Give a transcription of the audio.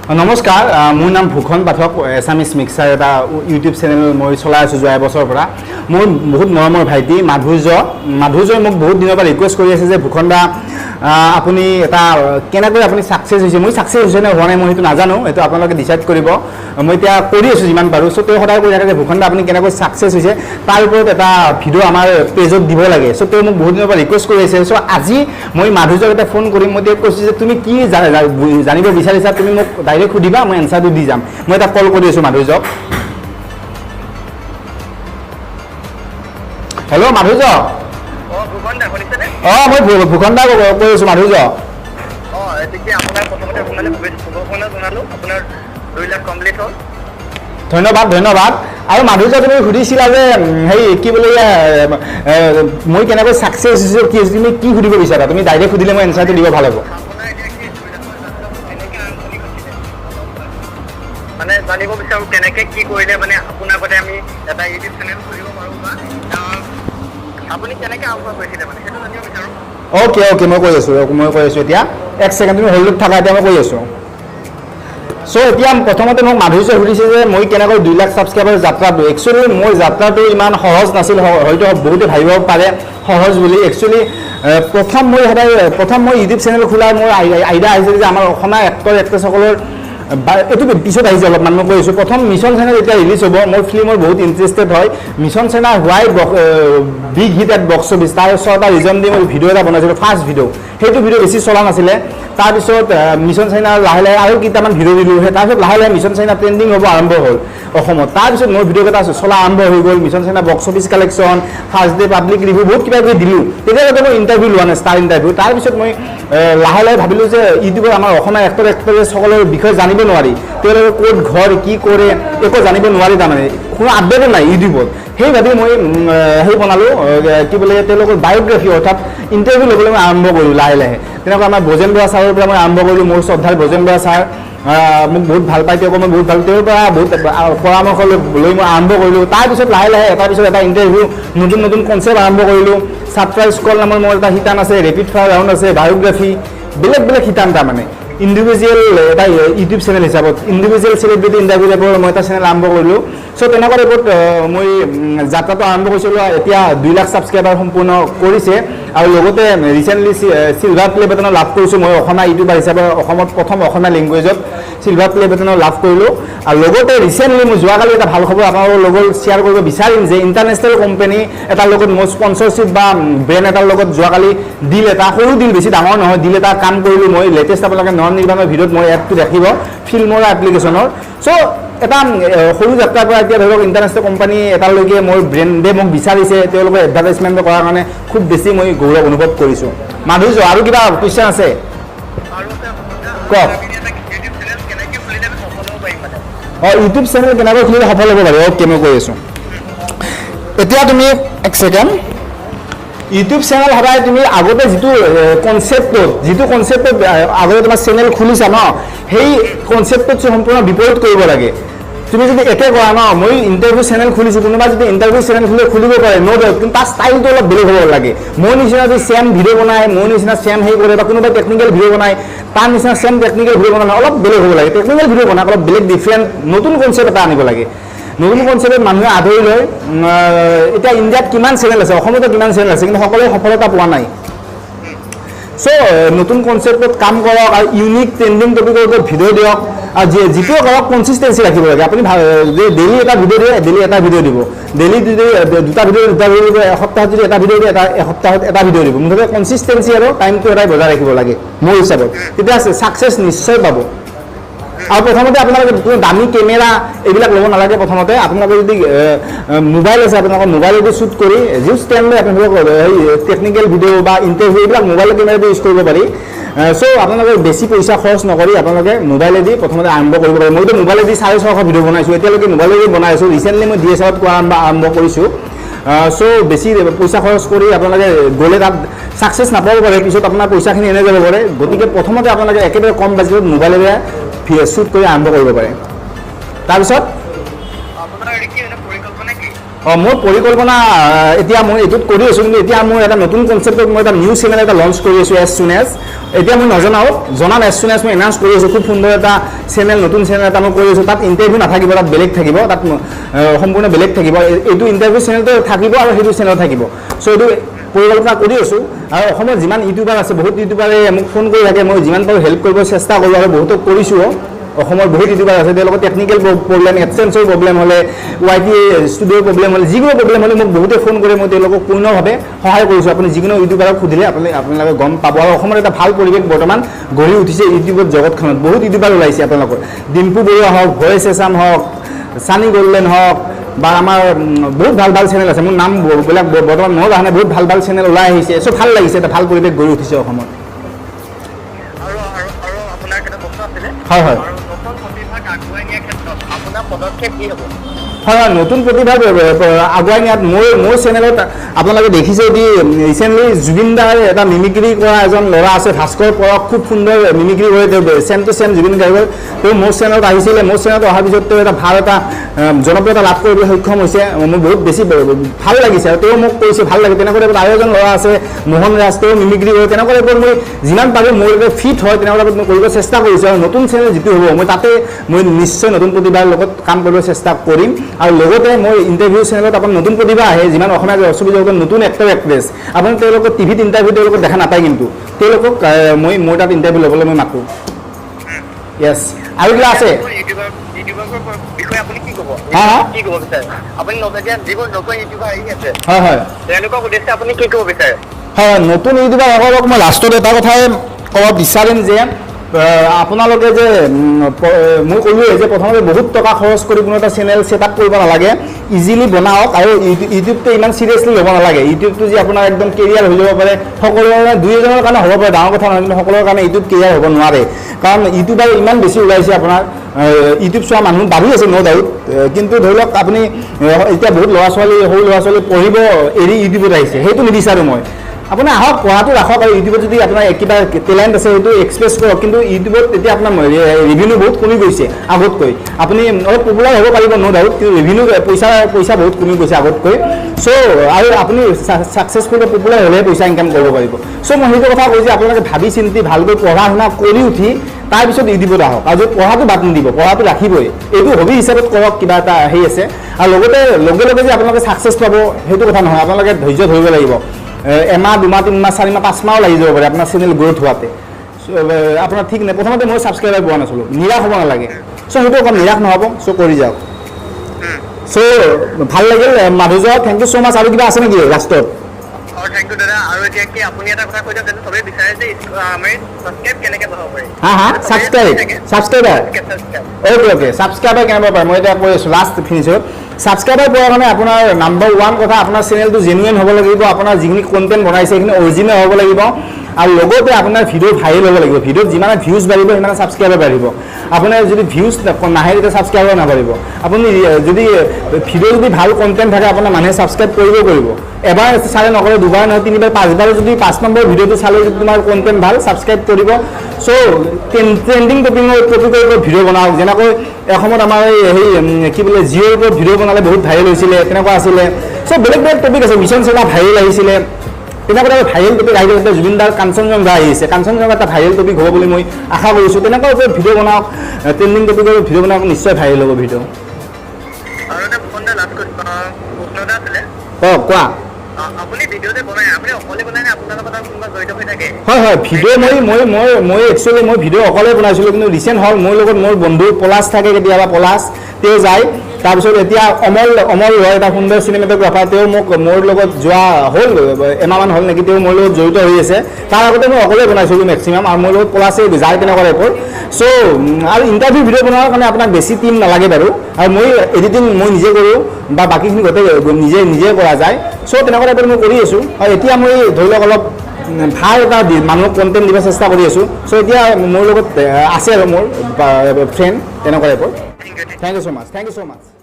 নমস্কাৰ মোৰ নাম ভূষণ পাঠক এছামিছ মিক্সাৰ এটা ইউটিউব চেনেল মই চলাই আছোঁ যোৱা এবছৰৰ পৰা মোৰ বহুত মৰমৰ ভাইটি মাধুৰ্যই মোক বহুত দিনৰ পৰা ৰিকুৱেষ্ট কৰি আছে যে ভূষণ দা আপুনি এটা কেনেকৈ আপুনি ছাকচেছ হৈছে মই ছাকচেছ হৈছে নে হোৱা নাই মই সেইটো নাজানো এইটো আপোনালোকে ডিচাইড কৰিব মই এতিয়া কৰি আছোঁ যিমান পাৰোঁ চ' তেওঁ সদায় কৈ থাকে যে ভূষণ দা আপুনি কেনেকৈ ছাকচেছ হৈছে তাৰ ওপৰত এটা ভিডিঅ' আমাৰ পেজত দিব লাগে চ' তেওঁ মোক বহুত দিনৰ পৰা ৰিকুৱেষ্ট কৰি আছে চ' আজি মই মাধুৰ্যক এটা ফোন কৰিম মই তেওঁক কৈছোঁ যে তুমি কি জানিব বিচাৰিছা তুমি মোক ডাইৰেক্ট সুধিবা মই এনচাৰটো দি যাম মই এটা কল কৰি আছোঁ মাধুৰ্যক হেল্ল' মাধুৰ্য মই ভূষণ দা কৈ আছোঁ মাধুৰ্য ধন্যবাদ আৰু মাধুৰ্য তুমি সুধিছিলা যে হেৰি কি বোলে মই কেনেকৈ ছাকচেছ হৈছোঁ কি তুমি কি সুধিব বিচাৰা তুমি ডাইৰেক্ট সুধিলে মই এনচাৰটো দিব ভাল হ'ব মানে জানিব বিচাৰোঁ কেনেকে কি কৰিলে মানে আপোনাৰ আগতে আমি এটা ইউটিউব চেনেল খুলিব পাৰোঁ বা আপুনি কেনেকে আৰম্ভ কৰিছিলে মানে সেইটো জানিব বিচাৰোঁ অ'কে মই কৈ আছোঁ এতিয়া এক ছেকেণ্ড তুমি হোল্ডত থাকা এতিয়া মই কৈ আছোঁ চ' এতিয়া প্ৰথমতে মোক মাধুৰ্যই সুধিছে যে মই কেনেকৈ 2 লাখ ছাবস্ক্ৰাইবাৰ যাত্ৰাটো একচুৱেলি মোৰ যাত্ৰাটো ইমান সহজ নাছিল হয়তো বহুতে ভাবিব পাৰে সহজ বুলি একচুৱেলি প্ৰথম মই ইউটিউব চেনেল খোলাৰ মোৰ আইডিয়া আহিছিল যে আমাৰ অসমীয়া এক্টৰ এক্ট্ৰেছসকলৰ এইটো পিছত আহিছে অলপমান মই কৈ আছোঁ প্ৰথম মিছন চেনেল এতিয়া ৰিলিজ হ'ব মোৰ ফিল্মৰ বহুত ইণ্টাৰেষ্টেড হয় মিছন চেনেল why big hit at box office তাৰ ওচৰটা ৰিজন দি মই ভিডিঅ' এটা বনাইছিলোঁ ফাৰ্ষ্ট ভিডিঅ' সেইটো ভিডিঅ' বেছি চলা নাছিলে তাৰপিছত মিছন চাইনা লাহে লাহে আৰু কেইটামান ভিডিঅ' দিলোঁ তাৰপিছত লাহে লাহে মিছন চাইনা ট্ৰেণ্ডিং হ'ব আৰম্ভ হ'ল অসমত তাৰপিছত মোৰ ভিডিঅ'কেইটা চলা আৰম্ভ হৈ গ'ল mission China box office collection first day public review বহুত কিবা কিবি দিলোঁ তেতিয়ালৈকে মই ইণ্টাৰভিউ লোৱা নাই ষ্টাৰ ইণ্টাৰভিউ তাৰপিছত মই লাহে লাহে ভাবিলোঁ যে ইউটিউবত আমাৰ অসমীয়া এক্টৰ এক্ট্ৰেছসকলৰ বিষয়ে জানিব নোৱাৰি তেওঁলোকে ক'ত ঘৰ কি কৰে একো জানিব নোৱাৰি তাৰমানে কোনো আপডেটো নাই ইউটিউবত সেই ভাবি মই সেই বনালোঁ কি বোলে তেওঁলোকৰ বায়'গ্ৰাফি অৰ্থাৎ ইণ্টাৰভিউ ল'বলৈ মই আৰম্ভ কৰিলোঁ লাহে লাহে তেনেকুৱা আমাৰ ভোজেন বৰা ছাৰৰ পৰা মই আৰম্ভ কৰিলোঁ মোৰ শ্ৰদ্ধাৰ ভোজেন বৰা ছাৰ মোক বহুত ভাল পায় তেওঁক মই বহুত ভাল তেওঁৰ পৰা বহুত পৰামৰ্শ লৈ মই আৰম্ভ কৰিলোঁ তাৰপিছত লাহে লাহে এটাৰ পিছত এটা ইণ্টাৰভিউ নতুন কনচেপ্ট আৰম্ভ কৰিলোঁ ছাত্ৰা স্কল নামৰ মোৰ এটা শিতান আছে ৰেপিড ফায়াৰ ৰাউণ্ড আছে বায়'গ্ৰাফি বেলেগ শিতান তাৰমানে ইণ্ডিভিজুৱেল এটা ইউটিউব চেনেল হিচাপত ইণ্ডিভিজুৱেল চেলিব্ৰিটি ইণ্টাৰভিউ টাইপৰ মই এটা চেনেল আৰম্ভ কৰিলোঁ চ' তেনেকুৱা টাইপত মই যাত্ৰাটো আৰম্ভ কৰিছিলোঁ এতিয়া 2 লাখ ছাবস্ক্ৰাইবাৰ সম্পূৰ্ণ কৰিছে আৰু লগতে ৰিচেণ্টলি চিলভাৰ প্লে বাটন লাভ কৰিছোঁ মই অসমীয়া ইউটিউবাৰ হিচাপে অসমত প্ৰথম অসমীয়া লেংগুৱেজত চিলভাৰ প্লে বাটন লাভ কৰিলোঁ আৰু লগতে ৰিচেণ্টলি মই যোৱাকালি এটা ভাল খবৰ আপোনালোকৰ লগত শ্বেয়াৰ কৰিব বিচাৰিম যে ইণ্টাৰনেশ্যনেল কোম্পানী এটাৰ লগত মই স্পনচৰশ্বিপ বা ব্ৰেণ্ড এটাৰ লগত যোৱাকালি ডিল এটা সৰু ডিল বেছি ডাঙৰ নহয় ডিল এটা কাম কৰিলোঁ মই লেটেষ্ট আপোনালোকে নিৰ্মাণৰ ভিডিঅ'ত মই এপটো দেখিব ফিল্মৰ এপ্লিকেশ্যনৰ চ' এটা সৰু যাত্ৰাৰ পৰা এতিয়া ধৰি লওক ইণ্টাৰনেশ্যনেল কোম্পানী এটালৈকে মোৰ ব্ৰেণ্ডে মোক বিচাৰিছে তেওঁলোকে এডভাৰটাইজমেণ্ট কৰাৰ কাৰণে খুব বেছি মই গৌৰৱ অনুভৱ কৰিছোঁ মাধুৰ্য আৰু কিবা কুৱেশ্যন আছে কওক ইউটিউব চেনেল কেনেকৈ খুলিলে সফল হ'ব পাৰে অ'কে মই কৈ আছোঁ এতিয়া তুমি এক ছেকেণ্ড ইউটিউব চেনেল সদায় তুমি আগতে যিটো কনচেপ্টত আগতে তোমাৰ চেনেল খুলিছা ন সেই কনচেপ্টত সম্পূৰ্ণ বিপৰীত কৰিব লাগে তুমি যদি একে কৰা ন মই ইণ্টাৰভিউ চেনেল খুলিছোঁ কোনোবা যদি ইণ্টাৰভিউ চেনেল খুলিব পাৰে ন কিন্তু তাৰ ষ্টাইলটো অলপ বেলেগ হ'ব লাগে মোৰ নিচিনা যদি ছেম ভিডিঅ' বনায় মোৰ নিচিনা ছেম হেৰি কৰে বা কোনোবাই টেকনিকেল ভিডিঅ' বনায় তাৰ নিচিনা ছেম টেকনিকেল ভিডিঅ' বনায় অলপ বেলেগ হ'ব লাগে টেকনিকেল ভিডিঅ' বনায় অলপ বেলেগ ডিফাৰেণ্ট নতুন কনচেপ্ট এটা আনিব লাগে নতুন কনচেপ্টত মানুহে আদৰি লয় এতিয়া ইণ্ডিয়াত কিমান চেনেল আছে অসমতো কিমান চেনেল আছে কিন্তু সকলোৱে সফলতা পোৱা নাই চ' নতুন কনচেপ্টত কাম কৰক আৰু ইউনিক ট্ৰেণ্ডিং টপিকৰ ওপৰত ভিডিঅ' দিয়ক আৰু যিটোৱে কৰক কনচিষ্টেঞ্চি ৰাখিব লাগে আপুনি ডেইলি এটা ভিডিঅ' দিয়ে ডেইলি এটা ভিডিঅ' দিব ডেইলি যদি দুটা ভিডিঅ' দিব এসপ্তাহত যদি এটা ভিডিঅ' দিয়ে এসপ্তাহত এটা ভিডিঅ' দিব মুঠতে কনচিষ্টেঞ্চি আৰু টাইমটো এটাই বজাই ৰাখিব লাগে মোৰ হিচাপত তেতিয়া ছাকচেছ নিশ্চয় পাব আৰু প্ৰথমতে আপোনালোকে কোনো দামী কেমেৰা এইবিলাক ল'ব নালাগে প্ৰথমতে আপোনালোকে যদি মোবাইল আছে আপোনালোকৰ মোবাইলেদি শ্বুট কৰি যিটো ষ্টেণ্ড লৈ আপোনালোকৰ সেই টেকনিকেল ভিডিঅ' বা ইণ্টাৰভিউ এইবিলাক মোবাইলৰ কেমেৰাদি ইউজ কৰিব পাৰি চ' আপোনালোকে বেছি পইচা খৰচ নকৰি আপোনালোকে মোবাইলেদি প্ৰথমতে আৰম্ভ কৰিব পাৰে মইতো মোবাইলেদি 650 ভিডিঅ' বনাইছোঁ এতিয়ালৈকে মোবাইলেদি বনাই আছোঁ ৰিচেণ্টলি মই DSLRত আৰম্ভ কৰিছোঁ চ' বেছি পইচা খৰচ কৰি আপোনালোকে গ'লে তাত ছাকচেছ নাপাব পাৰে পিছত আপোনাৰ পইচাখিনি এনে যাব পাৰে গতিকে প্ৰথমতে আপোনালোকে একেবাৰে কম বাজেটত মোবাইলেৰে শ্বুট কৰি আৰম্ভ কৰিব পাৰে তাৰপিছত মোৰ পৰিকল্পনা এতিয়া মই এইটোত কৰি আছোঁ, কিন্তু এতিয়া মোৰ এটা নতুন কনচেপ্টত মই এটা নিউ চেনেল এটা লঞ্চ কৰি আছোঁ এজ চুন এজ। এতিয়া মই নজনাওঁ এজ চুন এজ মই এনাউন্স কৰি আছোঁ। খুব সুন্দৰ এটা চেনেল, নতুন চেনেল এটা মই কৰি আছোঁ। তাত ইণ্টাৰভিউ নাথাকিব, তাত বেলেগ থাকিব, তাত সম্পূৰ্ণ বেলেগ থাকিব। এইটো ইণ্টাৰভিউ চেনেলটো থাকিব আৰু সেইটো চেনেল থাকিব। চ' এইটো পৰিকল্পনা কৰি আছোঁ। আৰু অসমত যিমান ইউটিউবাৰ আছে, বহুত ইউটিউবাৰে মোক ফোন কৰি থাকে, মই যিমান পাৰোঁ হেল্প কৰিব চেষ্টা কৰোঁ আৰু বহুতক কৰিছোঁ। অসমৰ বহুত ইউটিউবাৰ আছে, তেওঁলোকৰ টেকনিকেল প্ৰব্লেম, এডচেন্সৰ প্ৰব্লেম হ'লে, YT ষ্টুডিঅ'ৰ প্ৰব্লেম হ'লে, যিকোনো প্ৰব্লেম হ'লে মোক বহুতে ফোন কৰে, মই তেওঁলোকক পূৰ্ণভাৱে সহায় কৰিছোঁ। আপুনি যিকোনো ইউটিউবাৰক সুধিলে আপোনালোকে গম পাব। আৰু অসমৰ এটা ভাল পৰিৱেশ বৰ্তমান গঢ়ি উঠিছে ইউটিউবৰ জগতখনত। বহুত ইউটিউবাৰ ওলাইছে আপোনালোকৰ, ডিম্পু বৰুৱা হওক, ভয়েচ এছাম হওক, ছানী গল্ডেন হওক, বা আমাৰ বহুত ভাল ভাল চেনেল আছে। মোৰ নামবিলাক বৰ্তমান মনত অহা নাই, বহুত ভাল ভাল চেনেল ওলাই আহিছে। চ' ভাল লাগিছে, এটা ভাল পৰিৱেশ গঢ়ি উঠিছে অসমত। হয় হয় হয় হয়, নতুন প্ৰতিভা আগুৱাই নিয়াত মোৰ চেনেলত আপোনালোকে দেখিছে যদি ৰিচেণ্টলি জুবিন দাৰ এটা মিমিক্ৰি কৰা এজন ল'ৰা আছে, ভাস্কৰ পৰক, খুব সুন্দৰ মিমিক্ৰি কৰে তেওঁ, চেম টু চেম জুবিন গাৰ্গৰ। তেওঁ মোৰ চেনেলত আহিছিলে, মোৰ চেনেলত অহাৰ পিছত তেওঁ এটা ভাল এটা জনপ্ৰিয়তা লাভ কৰিবলৈ সক্ষম হৈছে। মোৰ বহুত বেছি ভাল লাগিছে আৰু তেওঁ মোক কৈছে ভাল লাগে। তেনেকুৱা টাইপত আৰু এজন ল'ৰা আছে মোহন ৰাজ, তেওঁ মিমিক্ৰি কৰে। তেনেকুৱা টাইপত মই যিমান পাৰোঁ মোৰ ফিট হয় তেনেকুৱা টাইপত মই কৰিব চেষ্টা কৰিছোঁ। আৰু নতুন চেনেল যিটো হ'ব মই তাতে মই নিশ্চয় নতুন প্ৰতিভাৰ লগত কাম কৰিব চেষ্টা কৰিম। আৰু লগতে মই ইণ্টাৰভিউ চেনেলত আপোনাৰ নতুন প্ৰতিভা আহে, যিমান অসমীয়া ছবি জগতৰ নতুন এক্টৰ এক্ট্ৰেছ, আপুনি তেওঁলোকক টিভিত ইণ্টাৰভিউ তেওঁলোকক দেখা নাপায়, কিন্তু তেওঁলোকক মই মোৰ তাত ইণ্টাৰভিউ ল'বলৈ মই মাতোঁ। য়েছ, আৰু কিবা আছে? হয় হয়, হয় নতুন ইউটিউবাৰসকলক মই লাষ্টত এটা কথাই ক'ব বিচাৰিম যে আপোনালোকে যে মই ক'লোৱে যে প্ৰথমতে বহুত টকা খৰচ কৰি কোনো এটা চেনেল ছেটআপ কৰিব নালাগে, ইজিলি বনাওক। আৰু ইউটিউবটো ইমান চিৰিয়াছলি ল'ব নালাগে। ইউটিউবটো যে আপোনাৰ একদম কেৰিয়াৰ হৈ যাব পাৰে, সকলোৰে দুই এজনৰ কাৰণে হ'ব পাৰে, ডাঙৰ কথা নহয়, কিন্তু সকলোৰে কাৰণে ইউটিউব কেৰিয়াৰ হ'ব নোৱাৰে। কাৰণ ইউটিউবাৰ ইমান বেছি ওলাইছে, আপোনাৰ ইউটিউব চোৱা মানুহ বাঢ়ি আছে ন' ডাউট। কিন্তু ধৰি লওক আপুনি এতিয়া বহুত ল'ৰা ছোৱালী, সৰু ল'ৰা ছোৱালী পঢ়িব এৰি ইউটিউবত আহিছে, সেইটো নিবিচাৰোঁ মই। আপুনি আহক, পঢ়াটো ৰাখক, আৰু ইউটিউবত যদি আপোনাৰ কিবা টেলেণ্ট আছে সেইটো এক্সপ্ৰেছ কৰক। কিন্তু ইউটিউবত এতিয়া আপোনাৰ ৰেভিনিউ বহুত কমি গৈছে আগতকৈ। আপুনি অলপ পপুলাৰ হ'ব পাৰিব ন' ডাউট, কিন্তু ৰেভিনিউ পইচা বহুত কমি গৈছে আগতকৈ। চ' আৰু আপুনি ছাকচেছফুল পপুলাৰ হ'লেহে পইচা ইনকাম কৰিব পাৰিব। চ' মই সেইটো কথা কৈছোঁ, আপোনালোকে ভাবি চিন্তি ভালকৈ পঢ়া শুনা কৰি উঠি তাৰপিছত ইউটিউবত আহক। আৰু যদি পঢ়াটো বাদ নিদিব, পঢ়াটো ৰাখিবই, এইটো হবি হিচাপত কৰক, কিবা এটা হেৰি আছে। আৰু লগতে লগে লগে যে আপোনালোকে ছাকচেছ পাব সেইটো কথা নহয়, আপোনালোকে ধৈৰ্য ধৰিব লাগিব। এমাহ, 2 মাহ, 3 মাহ, 4 মাহ, 5 মাহো লাগি যাব পাৰে আপোনাৰ চেনেল গ্ৰ'থ হোৱাতে। আপোনাৰ ঠিক নাই, প্ৰথমতে মই ছাবস্ক্ৰাইবাৰ পোৱা নাছিলোঁ, নিৰাশ হ'ব নালাগে। চ' সেইটো অকণ নিৰাশ নহ'ব, চ' কৰি যাওক। চ' ভাল লাগিল মাধুৰ্য, থেংক ইউ ছ' মাছ। আৰু কিবা আছে নেকি লাষ্টত? ছাবস্ক্ৰাইবাৰ অ'কে, ছাবস্ক্ৰাইবাৰ কেনেকৈ পাৰে মই এতিয়া কৈ আছোঁ, লাষ্ট ফিনিছত। ছাবস্ক্ৰাইবাৰ পোৱাৰ কাৰণে আপোনাৰ নাম্বাৰ 1 কথা, আপোনাৰ চেনেলটো জেনুইন হ'ব লাগিব, আপোনাৰ যিখিনি কণ্টেণ্ট বনাইছে সেইখিনি অৰিজিনেল হ'ব লাগিব। আৰু লগতে আপোনাৰ ভিডিঅ' ভাইৰেল হ'ব লাগিব। ভিডিঅ'ত যিমানে ভিউজ বাঢ়িব সিমানে ছাবস্ক্ৰাইবাৰ বাঢ়িব। আপোনাৰ যদি ভিউজ নাহে তেতিয়া ছাবস্ক্ৰাইবাৰ নাবাঢ়িব। আপুনি যদি ভিডিঅ' যদি ভাল কণ্টেণ্ট থাকে আপোনাৰ মানুহে ছাবস্ক্ৰাইব কৰিব। এবাৰ চালে নকৰে, 2বাৰ নহয়, 3বাৰ, 5বাৰ যদি 5 নম্বৰ ভিডিঅ'টো চালে যদি তোমাৰ কণ্টেণ্ট ভাল, ছাবস্ক্ৰাইব কৰিব। চ' ট্ৰেণ্ডিং টপিকৰ ওপৰত ভিডিঅ' বনাওক। যেনেকৈ এসময়ত আমাৰ সেই কি বোলে জিঅ'ৰ ওপৰত ভিডিঅ' বনালে বহুত ভাইৰেল হৈছিলে, তেনেকুৱা আছিলে। চ' বেলেগ বেলেগ টপিক আছে, মিছন চেলা ভাইৰেল আহিছিলে, তেনেকুৱা এটা ভাইৰেল টপিক আহিলে। জুবিন দাৰ কাঞ্চনজংঘা আহিছে, কাঞ্চনজংঘা এটা ভাইৰেল টপিক হ'ব বুলি মই আশা কৰিছোঁ। তেনেকুৱা ওপৰত ভিডিঅ' বনাওক, ট্ৰেণ্ডিং টপিকৰ ভিডিঅ' বনাওক, নিশ্চয় ভাইৰেল হ'ব ভিডিঅ'। কোৱা। হয় হয়, ভিডিঅ' মই একচুৱেলি মই ভিডিঅ' অকলে বনাইছিলোঁ, কিন্তু ৰিচেণ্ট হ'ল মোৰ লগত মোৰ বন্ধু পলাশ থাকে, কেতিয়াবা পলাশ তেওঁ যায়। তাৰপিছত এতিয়া অমল হয় এটা সুন্দৰ চিনেমেটোগ্ৰাফাৰ, তেওঁ মোৰ লগত যোৱা হ'ল এমাহমান হ'ল নেকি, তেওঁ মোৰ লগত জড়িত হৈ আছে। তাৰ আগতে মই অকলে বনাইছিলোঁ মেক্সিমাম, আৰু মোৰ লগত পলাছে যায় তেনেকুৱা টাইপৰ। চ' আৰু ইণ্টাৰভিউ ভিডিঅ' বনোৱাৰ কাৰণে আপোনাক বেছি টিম নালাগে বাৰু। আৰু মই এডিটিং মই নিজে কৰোঁ, বা বাকীখিনি গোটেই নিজে কৰা যায়। চ' তেনেকুৱা টাইপৰ মই কৰি আছোঁ। আৰু এতিয়া মই ধৰি লওক অলপ ভাল এটা মানুহক কণ্টেণ্ট দিব চেষ্টা কৰি আছোঁ। চ' এতিয়া মোৰ লগত আছে আৰু মোৰ ফ্ৰেণ্ড তেনেকুৱা টাইপৰ। Thank you so' much.